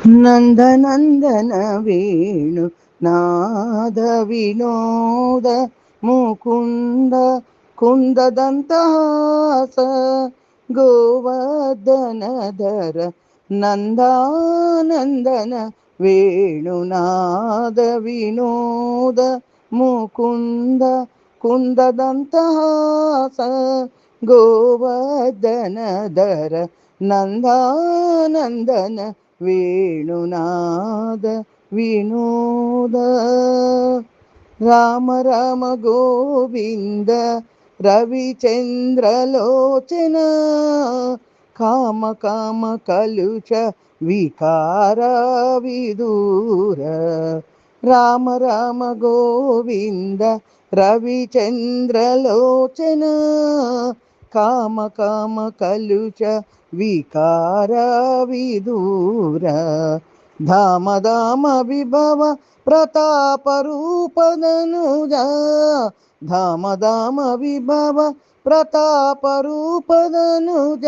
ನಂದನಂದನ ವೇಣು ನಾದ ವಿನೋದ ಮುಕುಂದ ಕುಂದದಂತಹಾಸ ಗೋವರ್ಧನಧರ ನಂದಾನಂದನ ವೇಣುನಾದ ವಿನೋದ ಮುಕುಂದ ಕುಂದದಂತಹಾಸ ಗೋವರ್ಧನಧರ ನಂದಾನಂದನ ವೇಣುನಾದ ವಿನೋದ. ರಾಮ ರಾಮ ಗೋವಿಂದ ರವಿಚಂದ್ರಲೋಚನ ಕಾಮ ಕಾಮ ಕಲುಷ ವಿಕಾರ ವಿದೂರ. ರಾಮ ರಾಮ ಗೋವಿಂದ ರವಿಚಂದ್ರಲೋಚನ ಕಾಮ ಕಾಮ ಕಲುಷ ವಿಕಾರ ವಿದೂರ. ಧಾಮ ಧಾಮ ವಿಭವ ಪ್ರತಾಪ ರೂಪದನುಜ ಧಾಮ ಧಾಮ ವಿಭವ ಪ್ರತಾಪ ರೂಪದನುಜ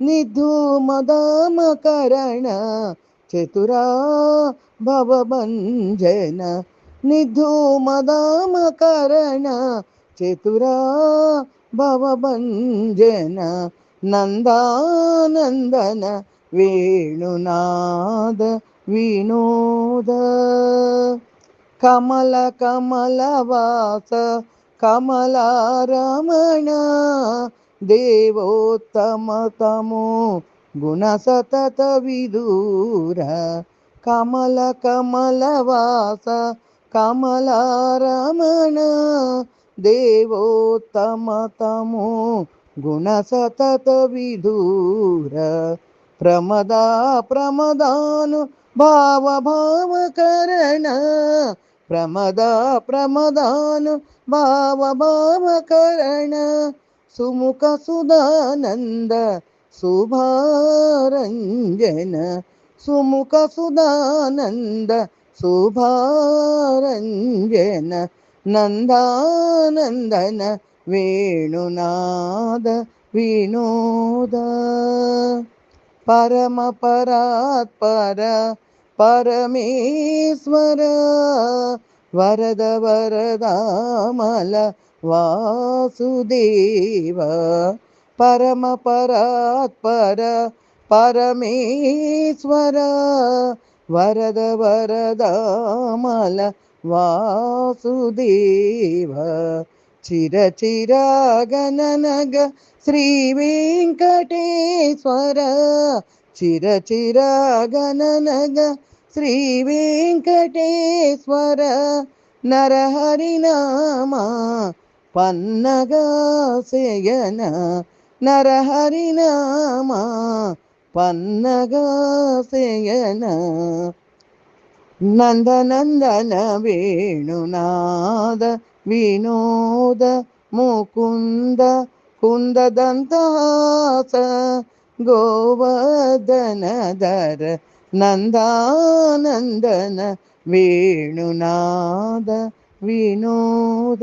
ನಿಧೂಮ ಧಾಮ ಕರಣ ಚತುರಾ ಭವಭಂಜನ ನಿಧೂಮ ಧಾಮ ಕರಣ ಚತುರಾ ಭವಭಂಜನ ನಂದಾನಂದನ ವೇಣುನಾದ ವಿನೋದ. ಕಮಲ ಕಮಲವಾಸ ಕಮಲಾರಮಣ ದೇವೋತ್ತಮ ತಮೋ ಗುಣ ಸತತ ವಿದೂರ. ಕಮಲ ಕಮಲವಾಸ ಕಮಲಾರಮಣ ದೇವೋತ್ತಮ ತಮೋ ಗುಣ ಸತತ ವಿದೂರ. ಪ್ರಮದ ಪ್ರಮದಾನು ಭಾವ ಭಾವಕರಣ ಪ್ರಮದ ಪ್ರಮದಾನು ಭಾವ ಭಾವಕರಣ ಸುಮುಖ ಸುಧಾನಂದ ಶುಭಾರಂಜನ ಸುಮುಖ ಸುಧಾನಂದ ಶುಭಾರಂಜನ ನಂದಾನಂದನ ವೇಣುನಾದ ವಿನೋದ. ಪರಮ ಪರಾತ್ಪರ ಪರಮೇಶ್ವರ ವರದ ವರದಾಮಲ ವಾಸುದೇವ. ಪರಮ ಪರಾತ್ಪರ ಪರಮೇಶ್ವರ ವರದ ವರದಾಮಲ ವಾಸುದೇವ. ಚಿರ ಚಿರ ಗಣನಗ ಶ್ರೀ ವೆಂಕಟೇಶ್ವರ ಚಿರ ಚಿರ ಗಣನಗ ಶ್ರೀ ವೆಂಕಟೇಶ್ವರ. ನರಹರಿನಾಮ ಪನ್ನಗ ಸೇಯನ ನರಹರಿನಾಮ ಪನ್ನಗ ಸೇಯನ ನಂದನಂದನ ವೇಣುನಾದ ವಿನೋದ ಮುಕುಂದ ಕುಂದದಂತಹಾಸ ಗೋವರ್ಧನಧರ ನಂದಾನಂದನ ವೇಣುನಾದ ವಿನೋದ.